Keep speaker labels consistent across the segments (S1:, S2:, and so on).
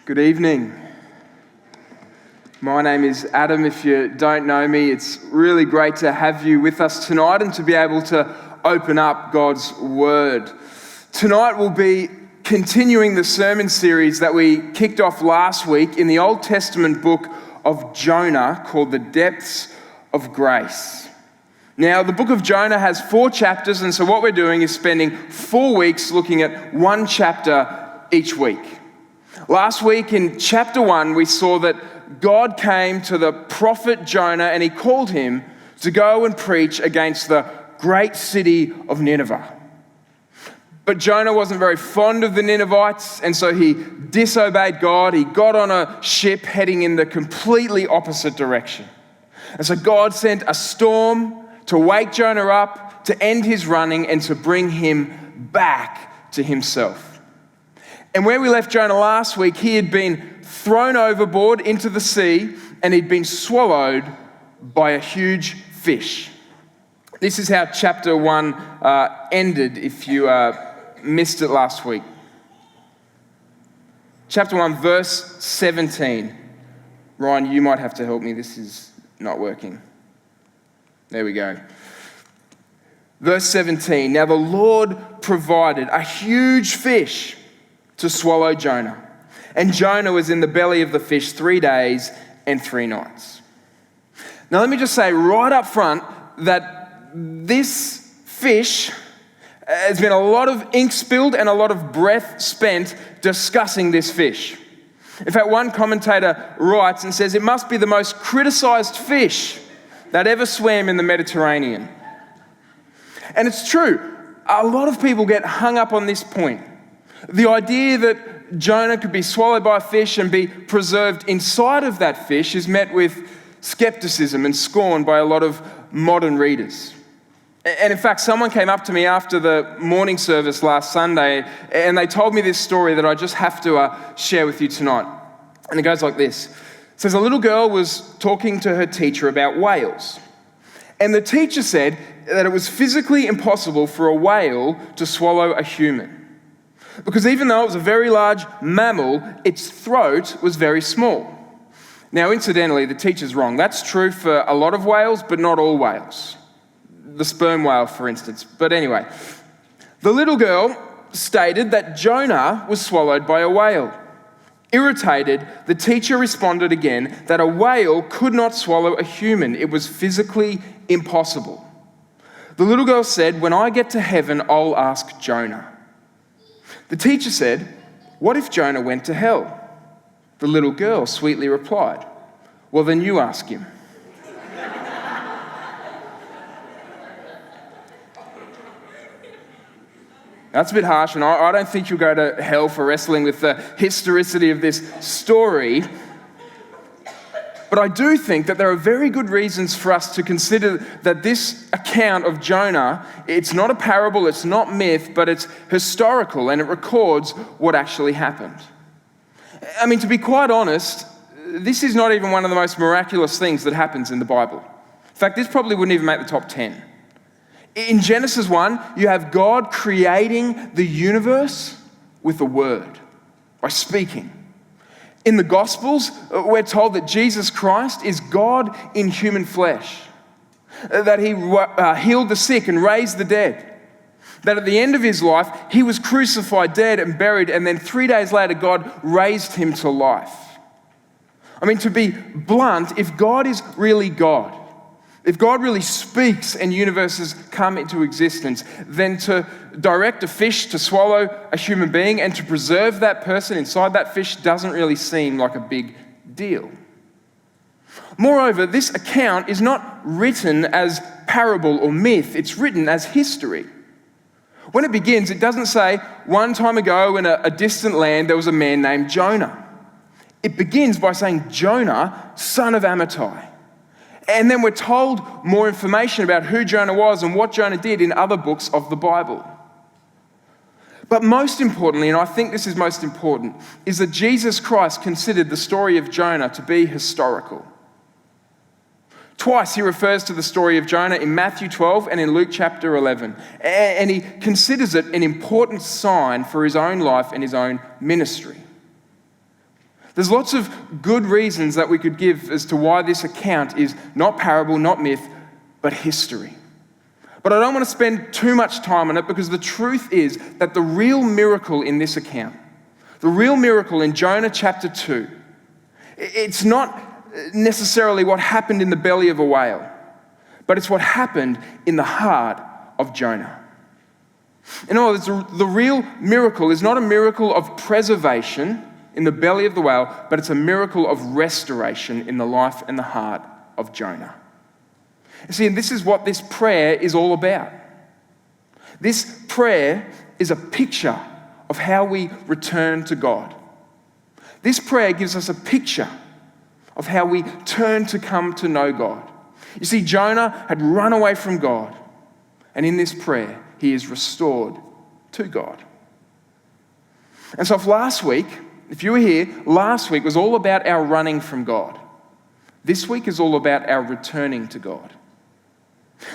S1: Good evening. My name is Adam. If you don't know me, it's really great to have you with us tonight and to be able to open up God's Word. Tonight we'll be continuing the sermon series that we kicked off last week in the Old Testament book of Jonah called The Depths of Grace. Now, the book of Jonah has 4 chapters, and so what we're doing is spending 4 weeks looking at one chapter each week. Last week in chapter 1, we saw that God came to the prophet Jonah and he called him to go and preach against the great city of Nineveh. But Jonah wasn't very fond of the Ninevites, and so he disobeyed God. He got on a ship heading in the completely opposite direction. And so God sent a storm to wake Jonah up, to end his running, and to bring him back to himself. And where we left Jonah last week, he had been thrown overboard into the sea and he'd been swallowed by a huge fish. This is how chapter 1 ended, if you missed it last week. Chapter 1, verse 17. Ryan, you might have to help me. This is not working. There we go. Verse 17. Now the Lord provided a huge fish to swallow Jonah. And Jonah was in the belly of the fish 3 days and 3 nights. Now let me just say right up front that this fish has been a lot of ink spilled and a lot of breath spent discussing this fish. In fact, one commentator writes and says, it must be the most criticized fish that ever swam in the Mediterranean. And it's true. A lot of people get hung up on this point. The idea that Jonah could be swallowed by a fish and be preserved inside of that fish is met with skepticism and scorn by a lot of modern readers. And in fact, someone came up to me after the morning service last Sunday and they told me this story that I just have to share with you tonight. And it goes like this. It says a little girl was talking to her teacher about whales. And the teacher said that it was physically impossible for a whale to swallow a human. Because even though it was a very large mammal, its throat was very small. Now, incidentally, the teacher's wrong. That's true for a lot of whales, but not all whales. The sperm whale, for instance. But anyway, the little girl stated that Jonah was swallowed by a whale. Irritated, the teacher responded again that a whale could not swallow a human. It was physically impossible. The little girl said, when I get to heaven, I'll ask Jonah. The teacher said, what if Jonah went to hell? The little girl sweetly replied, well, then you ask him. That's a bit harsh, and I don't think you'll go to hell for wrestling with the historicity of this story. But I do think that there are very good reasons for us to consider that this account of Jonah, it's not a parable, it's not myth, but it's historical and it records what actually happened. I mean, to be quite honest, this is not even one of the most miraculous things that happens in the Bible. In fact, this probably wouldn't even make the top 10. In Genesis 1, you have God creating the universe with a word, by speaking. In the Gospels, we're told that Jesus Christ is God in human flesh, that he healed the sick and raised the dead, that at the end of his life, he was crucified, dead and buried, and then 3 days later, God raised him to life. I mean, to be blunt, if God is really God, if God really speaks and universes come into existence, then to direct a fish to swallow a human being and to preserve that person inside that fish doesn't really seem like a big deal. Moreover, this account is not written as parable or myth, it's written as history. When it begins, it doesn't say, one time ago in a distant land there was a man named Jonah. It begins by saying, Jonah, son of Amittai. And then we're told more information about who Jonah was and what Jonah did in other books of the Bible. But most importantly, and I think this is most important, is that Jesus Christ considered the story of Jonah to be historical. Twice he refers to the story of Jonah in Matthew 12 and in Luke chapter 11. And he considers it an important sign for his own life and his own ministry. There's lots of good reasons that we could give as to why this account is not parable, not myth, but history. But I don't want to spend too much time on it, because the truth is that the real miracle in this account, the real miracle in Jonah chapter 2, it's not necessarily what happened in the belly of a whale, but it's what happened in the heart of Jonah. In other words, the real miracle is not a miracle of preservation in the belly of the whale, but it's a miracle of restoration in the life and the heart of Jonah. You see, and this is what this prayer is all about. This prayer is a picture of how we return to God. This prayer gives us a picture of how we turn to come to know God. You see, Jonah had run away from God, and in this prayer, he is restored to God. And so if you were here, last week was all about our running from God. This week is all about our returning to God.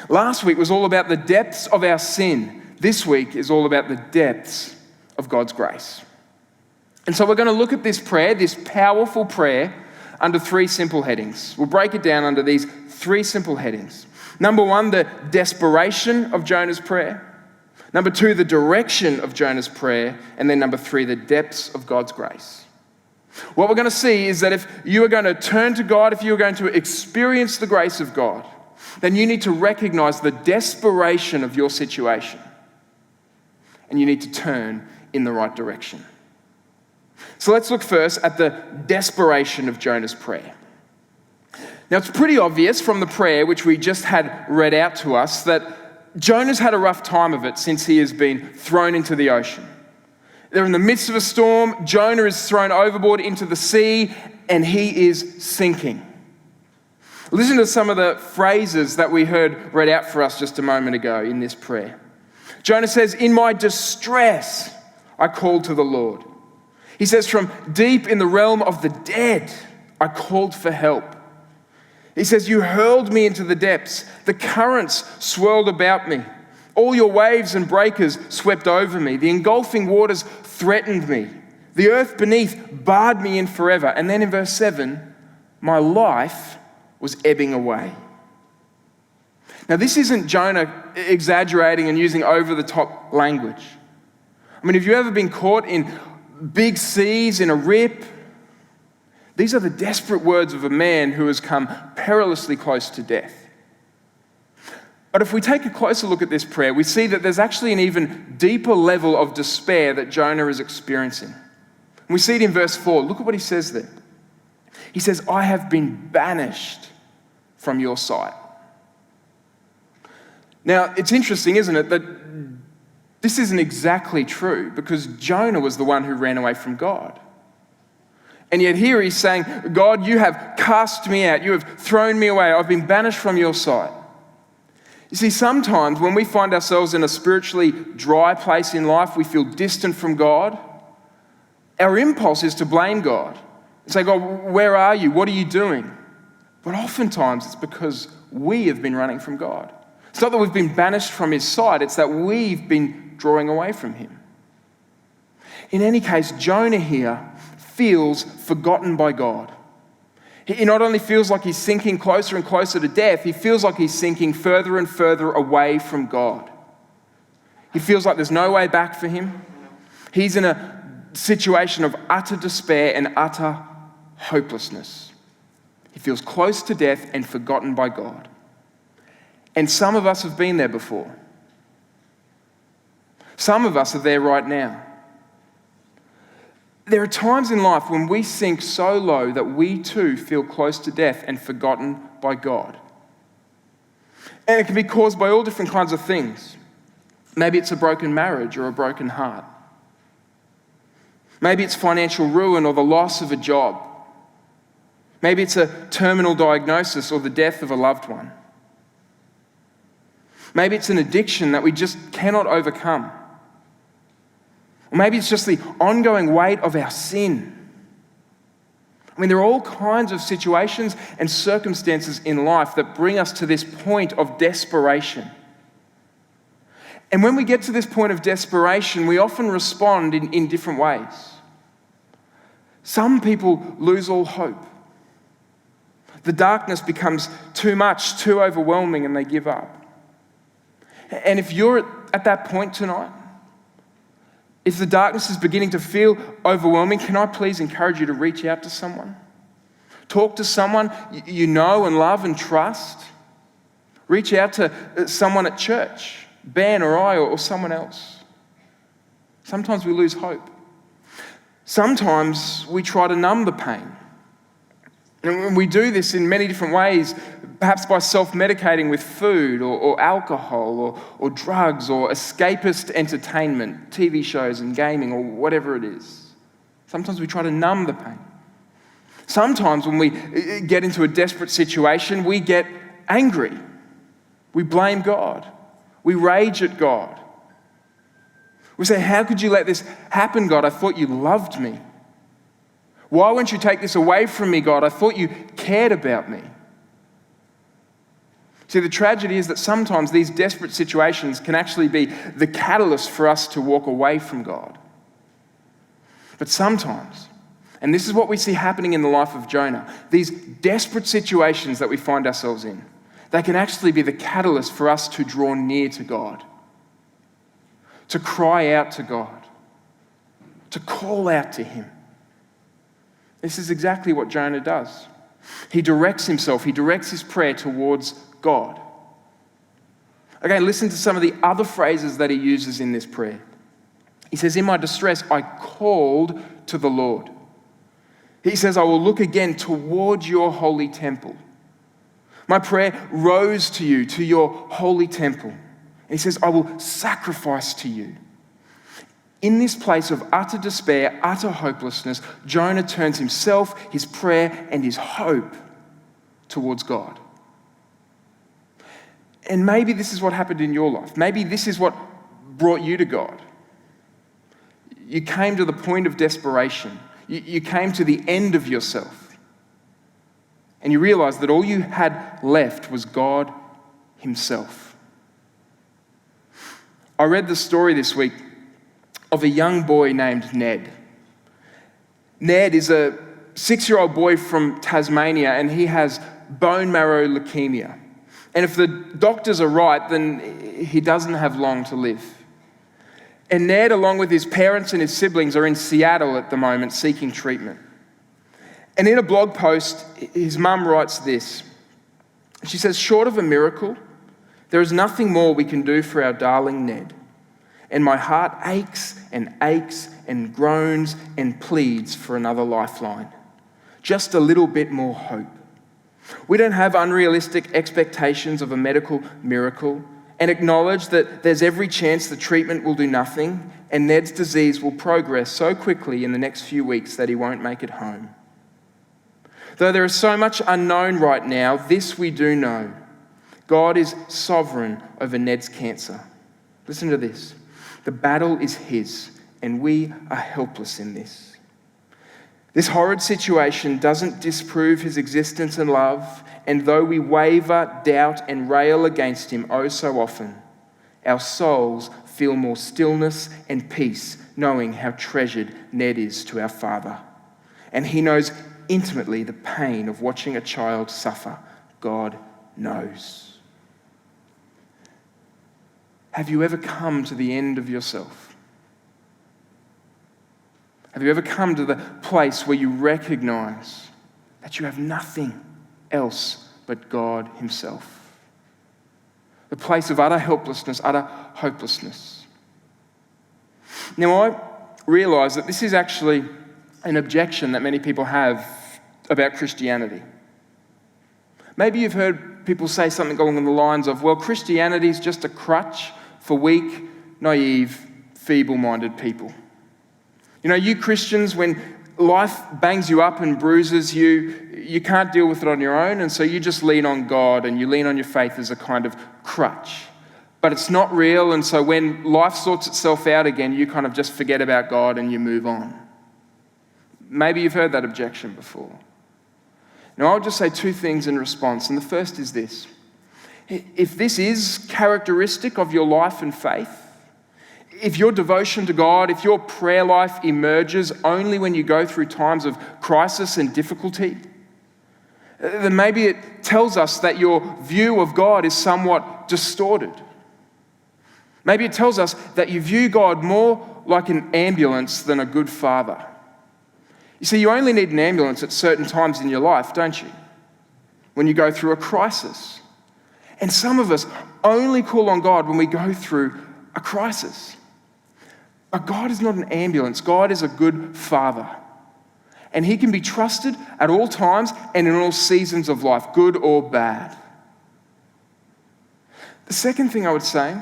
S1: Last week was all about the depths of our sin. This week is all about the depths of God's grace. And so we're going to look at this prayer, this powerful prayer, under three simple headings. We'll break it down under these three simple headings. Number one, the desperation of Jonah's prayer. Number two, the direction of Jonah's prayer. And then number three, the depths of God's grace. What we're going to see is that if you are going to turn to God, if you are going to experience the grace of God, then you need to recognize the desperation of your situation. And you need to turn in the right direction. So let's look first at the desperation of Jonah's prayer. Now, it's pretty obvious from the prayer, which we just had read out to us, that Jonah's had a rough time of it since he has been thrown into the ocean. They're in the midst of a storm. Jonah is thrown overboard into the sea, and he is sinking. Listen to some of the phrases that we heard read out for us just a moment ago in this prayer. Jonah says, "In my distress, I called to the Lord." He says, "From deep in the realm of the dead, I called for help." He says, "You hurled me into the depths. The currents swirled about me. All your waves and breakers swept over me. The engulfing waters threatened me. The earth beneath barred me in forever." And then in verse 7, "My life was ebbing away." Now, this isn't Jonah exaggerating and using over-the-top language. I mean, have you ever been caught in big seas in a rip? These are the desperate words of a man who has come perilously close to death. But if we take a closer look at this prayer, we see that there's actually an even deeper level of despair that Jonah is experiencing. And we see it in verse 4. Look at what he says there. He says, "I have been banished from your sight." Now, it's interesting, isn't it, that this isn't exactly true, because Jonah was the one who ran away from God. And yet here he's saying, "God, you have cast me out. You have thrown me away. I've been banished from your sight." You see, sometimes when we find ourselves in a spiritually dry place in life, we feel distant from God, our impulse is to blame God and say, "God, where are you? What are you doing?" But oftentimes it's because we have been running from God. It's not that we've been banished from his sight, it's that we've been drawing away from him. In any case, Jonah here feels forgotten by God. He not only feels like he's sinking closer and closer to death, he feels like he's sinking further and further away from God. He feels like there's no way back for him. He's in a situation of utter despair and utter hopelessness. He feels close to death and forgotten by God. And some of us have been there before. Some of us are there right now. There are times in life when we sink so low that we too feel close to death and forgotten by God. And it can be caused by all different kinds of things. Maybe it's a broken marriage or a broken heart. Maybe it's financial ruin or the loss of a job. Maybe it's a terminal diagnosis or the death of a loved one. Maybe it's an addiction that we just cannot overcome. Or maybe it's just the ongoing weight of our sin. I mean, there are all kinds of situations and circumstances in life that bring us to this point of desperation. And when we get to this point of desperation, we often respond in different ways. Some people lose all hope. The darkness becomes too much, too overwhelming, and they give up. And if you're at that point tonight, if the darkness is beginning to feel overwhelming, can I please encourage you to reach out to someone? Talk to someone you know and love and trust. Reach out to someone at church, Ben or I or someone else. Sometimes we lose hope. Sometimes we try to numb the pain. And we do this in many different ways, perhaps by self-medicating with food or alcohol or drugs or escapist entertainment, TV shows and gaming or whatever it is. Sometimes we try to numb the pain. Sometimes when we get into a desperate situation, we get angry. We blame God. We rage at God. We say, how could you let this happen, God? I thought you loved me. Why won't you take this away from me, God? I thought you cared about me. See, the tragedy is that sometimes these desperate situations can actually be the catalyst for us to walk away from God. But sometimes, and this is what we see happening in the life of Jonah, these desperate situations that we find ourselves in, they can actually be the catalyst for us to draw near to God, to cry out to God, to call out to Him. This is exactly what Jonah does. He directs his prayer towards God. Again, listen to some of the other phrases that he uses in this prayer. He says, in my distress, I called to the Lord. He says, I will look again toward your holy temple. My prayer rose to you, to your holy temple. And he says, I will sacrifice to you. In this place of utter despair, utter hopelessness, Jonah turns himself, his prayer, and his hope towards God. And maybe this is what happened in your life. Maybe this is what brought you to God. You came to the point of desperation. You came to the end of yourself. And you realized that all you had left was God Himself. I read the story this week of a young boy named Ned. Ned is a 6-year-old boy from Tasmania, and he has bone marrow leukemia. And if the doctors are right, then he doesn't have long to live. And Ned, along with his parents and his siblings, are in Seattle at the moment seeking treatment. And in a blog post, his mum writes this. She says, short of a miracle, there is nothing more we can do for our darling Ned. And my heart aches and groans and pleads for another lifeline. Just a little bit more hope. We don't have unrealistic expectations of a medical miracle and acknowledge that there's every chance the treatment will do nothing and Ned's disease will progress so quickly in the next few weeks that he won't make it home. Though there is so much unknown right now, this we do know. God is sovereign over Ned's cancer. Listen to this. The battle is His, and we are helpless in this. This horrid situation doesn't disprove His existence and love, and though we waver, doubt, and rail against Him oh so often, our souls feel more stillness and peace knowing how treasured Ned is to our Father. And He knows intimately the pain of watching a child suffer. God knows. Have you ever come to the end of yourself? Have you ever come to the place where you recognize that you have nothing else but God Himself? The place of utter helplessness, utter hopelessness. Now, I realize that this is actually an objection that many people have about Christianity. Maybe you've heard people say something along the lines of, well, Christianity is just a crutch for weak, naive, feeble-minded people. You know, you Christians, when life bangs you up and bruises you, you can't deal with it on your own, and so you just lean on God and you lean on your faith as a kind of crutch. But it's not real, and so when life sorts itself out again, you kind of just forget about God and you move on. Maybe you've heard that objection before. Now, I'll just say two things in response, and the first is this. If this is characteristic of your life and faith, If your devotion to God, if your prayer life emerges only when you go through times of crisis and difficulty, then maybe it tells us that your view of God is somewhat distorted. Maybe it tells us that you view God more like an ambulance than a good father. You see, you only need an ambulance at certain times in your life, don't you? When you go through a crisis. And some of us only call on God when we go through a crisis. But God is not an ambulance. God is a good father. And he can be trusted at all times and in all seasons of life, good or bad. The second thing I would say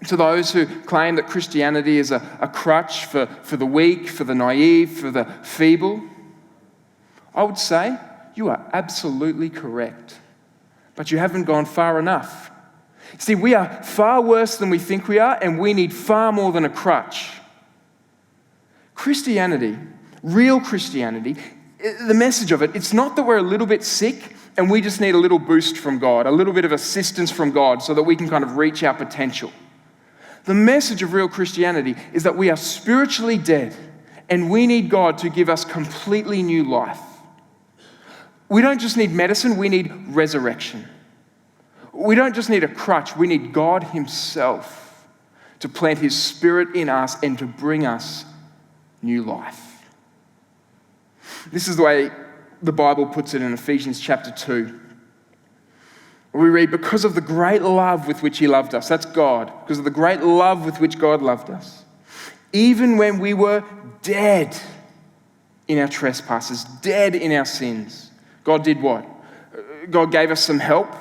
S1: to those who claim that Christianity is a crutch for the weak, for the naive, for the feeble, I would say you are absolutely correct. But you haven't gone far enough. See, we are far worse than we think we are, and we need far more than a crutch. Christianity, real Christianity, the message of it, it's not that we're a little bit sick and we just need a little boost from God, a little bit of assistance from God so that we can kind of reach our potential. The message of real Christianity is that we are spiritually dead and we need God to give us completely new life. We don't just need medicine, we need resurrection. We don't just need a crutch, we need God himself to plant his Spirit in us and to bring us new life. This is the way the Bible puts it in Ephesians chapter 2. We read, because of the great love with which he loved us, that's God, because of the great love with which God loved us, even when we were dead in our trespasses, dead in our sins, God did what? God gave us some help.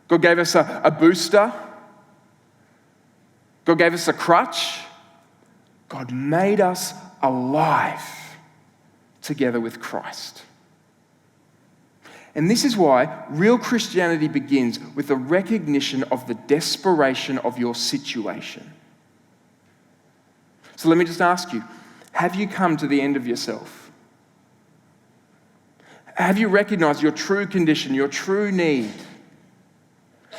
S1: God gave us a booster. God gave us a crutch. God made us alive together with Christ. And this is why real Christianity begins with a recognition of the desperation of your situation. So let me just ask you, have you come to the end of yourself? Have you recognized your true condition, your true need?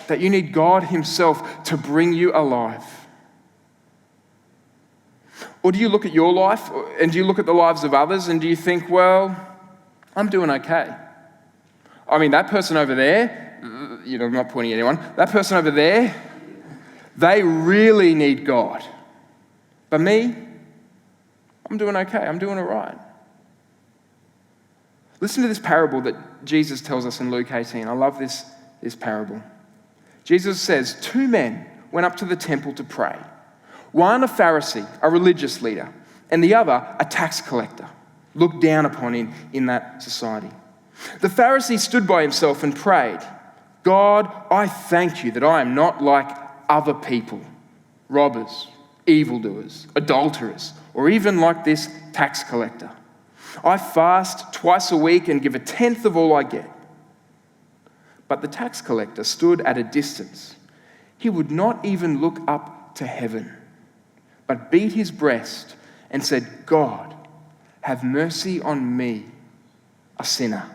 S1: That you need God himself to bring you alive? Or do you look at your life and do you look at the lives of others and do you think, well, I'm doing okay? I mean, that person over there, I'm not pointing at anyone, that person over there, they really need God. But me, I'm doing okay, I'm doing all right. Listen to this parable that Jesus tells us in Luke 18. I love this parable. Jesus says, 2 men went up to the temple to pray. One a Pharisee, a religious leader, and the other a tax collector, looked down upon him in that society. The Pharisee stood by himself and prayed, God, I thank you that I am not like other people, robbers, evildoers, adulterers, or even like this tax collector. I fast twice a week and give 1/10 of all I get. But the tax collector stood at a distance. He would not even look up to heaven, but beat his breast and said, God, have mercy on me, a sinner.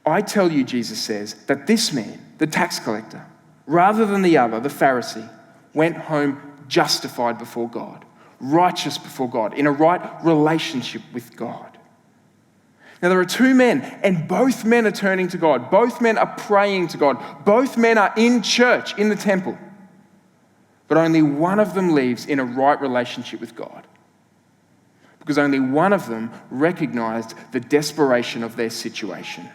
S1: I tell you, Jesus says, that this man, the tax collector, rather than the other, the Pharisee, went home justified before God, righteous before God, in a right relationship with God. Now there are 2 men, and both men are turning to God. Both men are praying to God. Both men are in church, in the temple. But only one of them lives in a right relationship with God. Because only one of them recognized the desperation of their situation.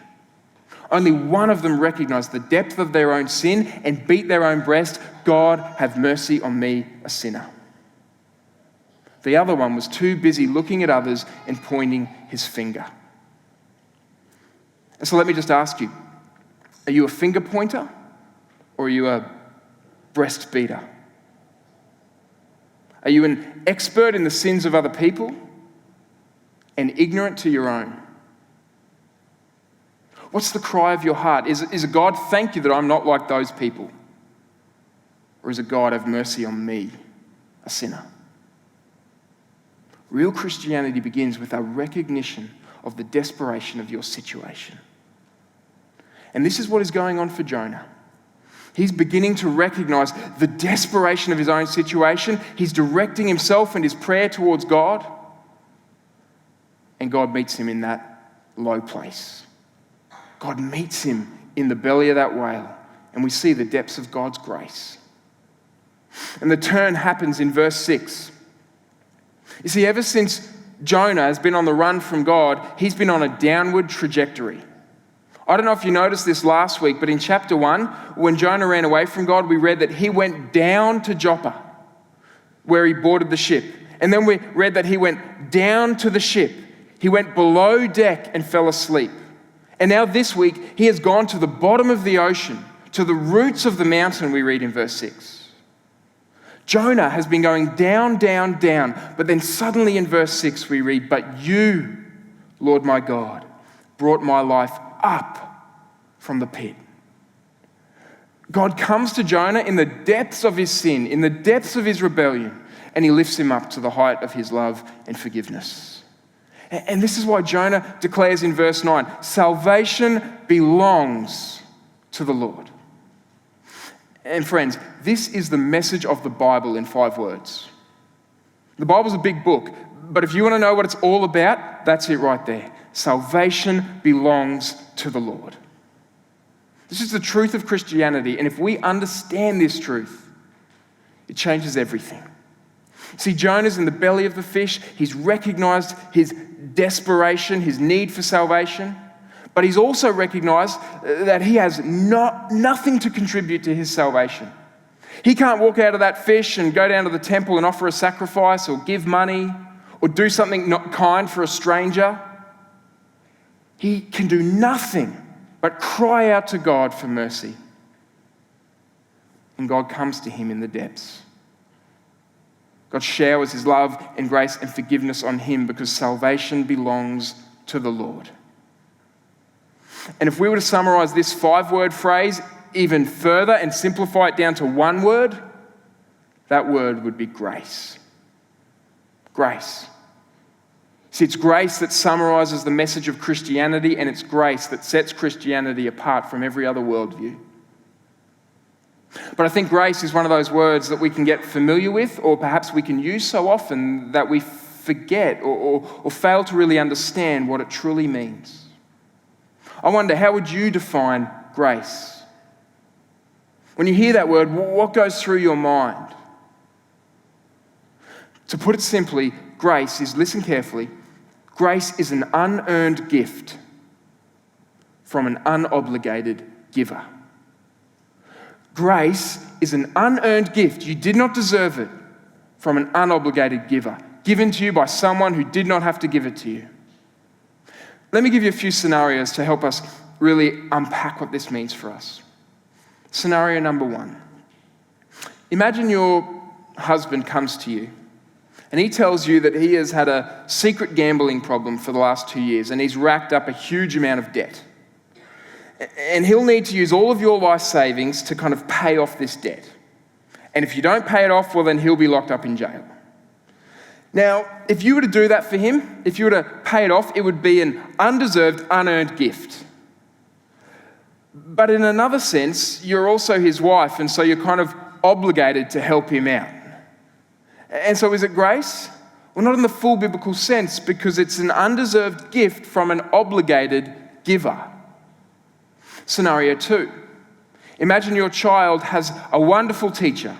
S1: Only one of them recognized the depth of their own sin and beat their own breast, God, have mercy on me, a sinner. The other one was too busy looking at others and pointing his finger. And so let me just ask you, are you a finger pointer or are you a breast beater? Are you an expert in the sins of other people and ignorant to your own? What's the cry of your heart? Is it God, thank you that I'm not like those people? Or is it God, have mercy on me, a sinner? Real Christianity begins with a recognition of the desperation of your situation. And this is what is going on for Jonah. He's beginning to recognize the desperation of his own situation. He's directing himself and his prayer towards God. And God meets him in that low place. God meets him in the belly of that whale. And we see the depths of God's grace. And the turn happens in verse 6. You see, ever since Jonah has been on the run from God, he's been on a downward trajectory. I don't know if you noticed this last week, but in chapter 1, when Jonah ran away from God, we read that he went down to Joppa, where he boarded the ship. And then we read that he went down to the ship. He went below deck and fell asleep. And now this week, he has gone to the bottom of the ocean, to the roots of the mountain, we read in verse 6. Jonah has been going down, down, down. But then suddenly in verse 6 we read, "But you, Lord my God, brought my life up from the pit." God comes to Jonah in the depths of his sin, in the depths of his rebellion, and he lifts him up to the height of his love and forgiveness. And this is why Jonah declares in verse 9, "Salvation belongs to the Lord." And friends, this is the message of the Bible in 5 words. The Bible's a big book, but if you want to know what it's all about, that's it right there. Salvation belongs to the Lord. This is the truth of Christianity, and if we understand this truth, it changes everything. See, Jonah's in the belly of the fish. He's recognized his desperation, his need for salvation. But he's also recognized that he has nothing to contribute to his salvation. He can't walk out of that fish and go down to the temple and offer a sacrifice or give money or do something not kind for a stranger. He can do nothing but cry out to God for mercy. And God comes to him in the depths. God showers his love and grace and forgiveness on him because salvation belongs to the Lord. And if we were to summarize this 5-word phrase even further and simplify it down to one word, that word would be grace. Grace. See, it's grace that summarizes the message of Christianity, and it's grace that sets Christianity apart from every other worldview. But I think grace is one of those words that we can get familiar with, or perhaps we can use so often that we forget or fail to really understand what it truly means. I wonder, how would you define grace? When you hear that word, what goes through your mind? To put it simply, grace is, listen carefully, grace is an unearned gift from an unobligated giver. Grace is an unearned gift. You did not deserve it, from an unobligated giver, given to you by someone who did not have to give it to you. Let me give you a few scenarios to help us really unpack what this means for us. Scenario number 1. Imagine your husband comes to you and he tells you that he has had a secret gambling problem for the last 2 years and he's racked up a huge amount of debt. And he'll need to use all of your life savings to kind of pay off this debt. And if you don't pay it off, well, then he'll be locked up in jail. Now, if you were to do that for him, if you were to pay it off, it would be an undeserved, unearned gift. But in another sense, you're also his wife, and so you're kind of obligated to help him out. And so is it grace? Well, not in the full biblical sense, because it's an undeserved gift from an obligated giver. Scenario 2. Imagine your child has a wonderful teacher,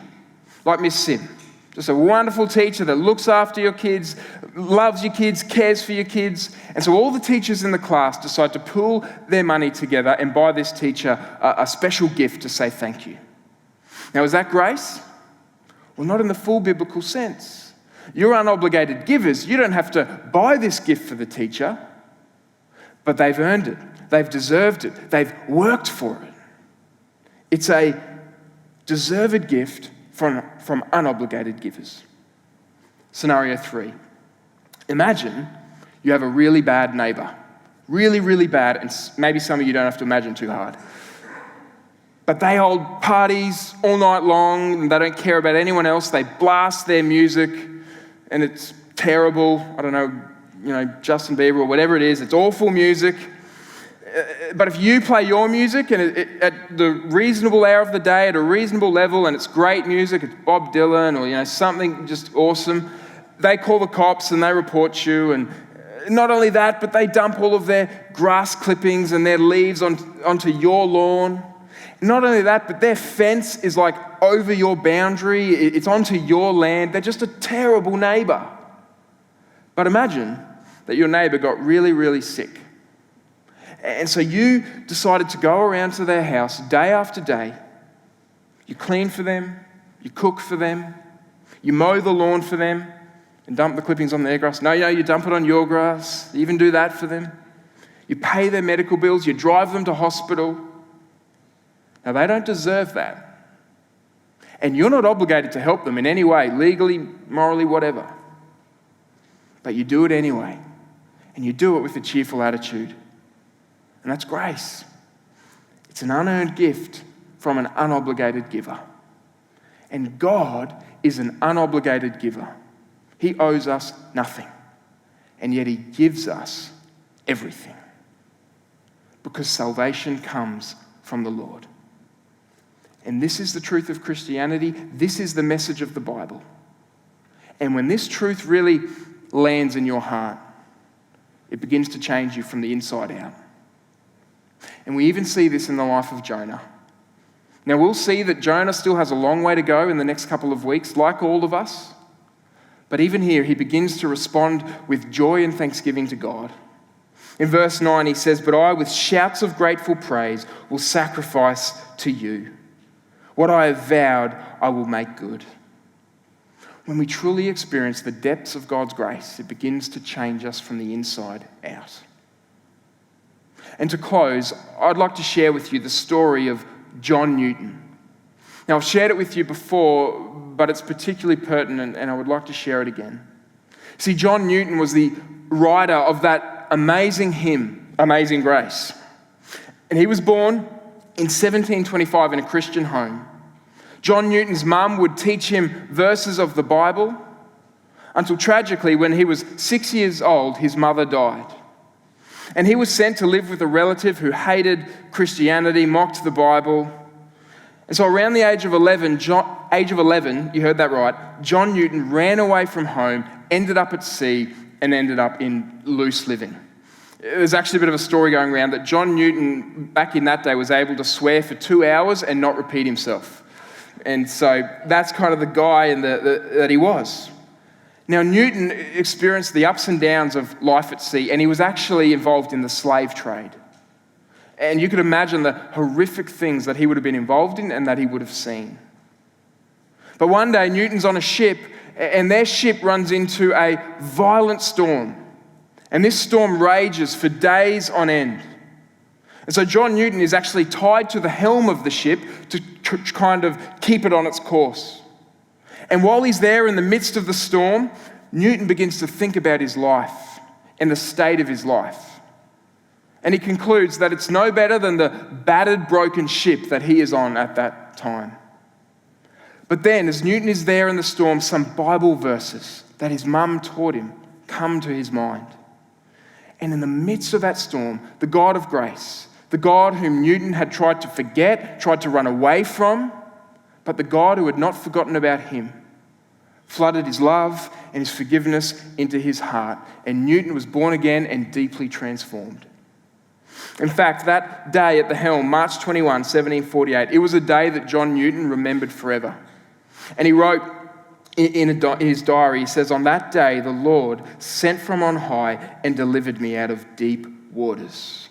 S1: like Miss Sim. Just a wonderful teacher that looks after your kids, loves your kids, cares for your kids. And so all the teachers in the class decide to pool their money together and buy this teacher a special gift to say thank you. Now, is that grace? Well, not in the full biblical sense. You're unobligated givers. You don't have to buy this gift for the teacher, but they've earned it. They've deserved it. They've worked for it. It's a deserved gift from unobligated givers. Scenario 3. Imagine you have a really bad neighbor. Really, really bad, and maybe some of you don't have to imagine too hard. But they hold parties all night long, and they don't care about anyone else. They blast their music, and it's terrible. I don't know, Justin Bieber or whatever it is. It's awful music. But if you play your music and at the reasonable hour of the day, at a reasonable level, and it's great music, it's Bob Dylan or something just awesome, they call the cops and they report you. And not only that, but they dump all of their grass clippings and their leaves onto your lawn. Not only that, but their fence is like over your boundary. It's onto your land. They're just a terrible neighbor. But imagine that your neighbor got really, really sick. And so you decided to go around to their house day after day. You clean for them, you cook for them, you mow the lawn for them and dump the clippings on their grass. No, you dump it on your grass. You even do that for them. You pay their medical bills, you drive them to hospital. Now, they don't deserve that. And you're not obligated to help them in any way, legally, morally, whatever. But you do it anyway. And you do it with a cheerful attitude. And that's grace. It's an unearned gift from an unobligated giver. And God is an unobligated giver. He owes us nothing. And yet he gives us everything. Because salvation comes from the Lord. And this is the truth of Christianity. This is the message of the Bible. And when this truth really lands in your heart, it begins to change you from the inside out. And we even see this in the life of Jonah. Now, we'll see that Jonah still has a long way to go in the next couple of weeks, like all of us. But even here, he begins to respond with joy and thanksgiving to God. In verse 9, he says, "But I, with shouts of grateful praise, will sacrifice to you. What I have vowed, I will make good." When we truly experience the depths of God's grace, it begins to change us from the inside out. And to close, I'd like to share with you the story of John Newton. Now, I've shared it with you before, but it's particularly pertinent, and I would like to share it again. See, John Newton was the writer of that amazing hymn, Amazing Grace. And he was born in 1725 in a Christian home. John Newton's mum would teach him verses of the Bible until tragically, when he was 6 years old, his mother died. And he was sent to live with a relative who hated Christianity, mocked the Bible. And so around the age of 11, you heard that right, John Newton ran away from home, ended up at sea, and ended up in loose living. There's actually a bit of a story going around that John Newton, back in that day, was able to swear for 2 hours and not repeat himself. And so that's kind of the guy that he was. Now, Newton experienced the ups and downs of life at sea, and he was actually involved in the slave trade. And you could imagine the horrific things that he would have been involved in and that he would have seen. But one day, Newton's on a ship, and their ship runs into a violent storm. And this storm rages for days on end. And so John Newton is actually tied to the helm of the ship to kind of keep it on its course. And while he's there in the midst of the storm, Newton begins to think about his life and the state of his life. And he concludes that it's no better than the battered, broken ship that he is on at that time. But then, as Newton is there in the storm, some Bible verses that his mum taught him come to his mind. And in the midst of that storm, the God of grace, the God whom Newton had tried to forget, tried to run away from, but the God who had not forgotten about him, flooded his love and his forgiveness into his heart. And Newton was born again and deeply transformed. In fact, that day at the helm, March 21, 1748, it was a day that John Newton remembered forever. And he wrote in his diary, he says, "On that day, the Lord sent from on high and delivered me out of deep waters."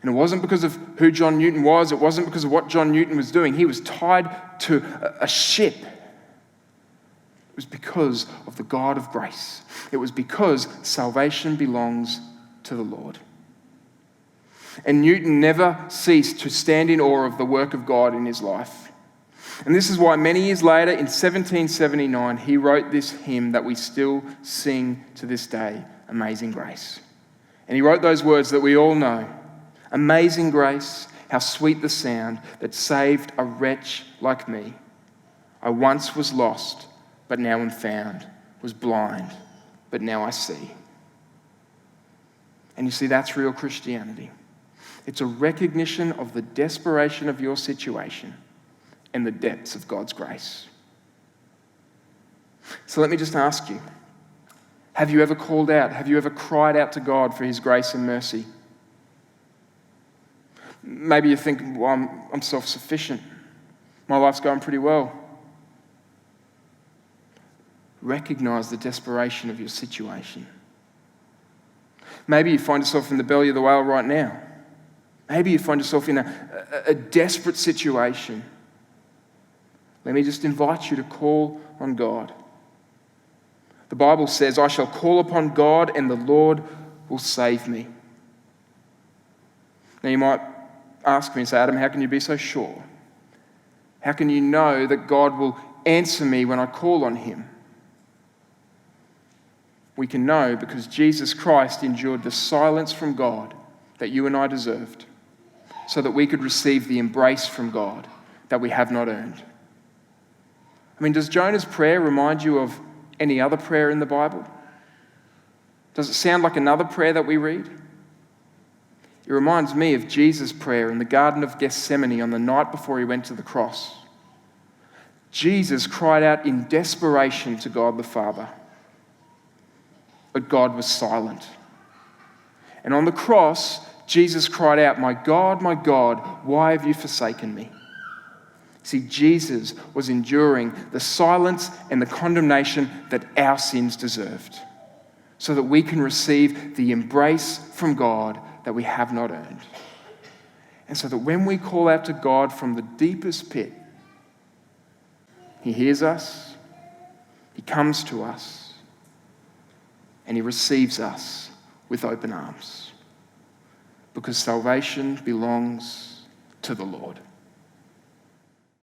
S1: And it wasn't because of who John Newton was. It wasn't because of what John Newton was doing. He was tied to a ship. It was because of the God of grace. It was because salvation belongs to the Lord. And Newton never ceased to stand in awe of the work of God in his life. And this is why many years later, in 1779, he wrote this hymn that we still sing to this day, Amazing Grace. And he wrote those words that we all know. "Amazing grace, how sweet the sound that saved a wretch like me. I once was lost, but now am found, was blind, but now I see." And you see, that's real Christianity. It's a recognition of the desperation of your situation and the depths of God's grace. So let me just ask you, have you ever called out? Have you ever cried out to God for his grace and mercy? Maybe you think, well, I'm self-sufficient. My life's going pretty well. Recognize the desperation of your situation. Maybe you find yourself in the belly of the whale right now. Maybe you find yourself in a desperate situation. Let me just invite you to call on God. The Bible says, I shall call upon God and the Lord will save me. Now you might ask me and say, Adam, how can you be so sure? How can you know that God will answer me when I call on him? We can know because Jesus Christ endured the silence from God that you and I deserved, so that we could receive the embrace from God that we have not earned. I mean, does Jonah's prayer remind you of any other prayer in the Bible? Does it sound like another prayer that we read? It reminds me of Jesus' prayer in the Garden of Gethsemane on the night before he went to the cross. Jesus cried out in desperation to God the Father, but God was silent. And on the cross, Jesus cried out, my God, why have you forsaken me? See, Jesus was enduring the silence and the condemnation that our sins deserved, so that we can receive the embrace from God that we have not earned. And so that when we call out to God from the deepest pit, he hears us, he comes to us, and he receives us with open arms, because salvation belongs to the Lord.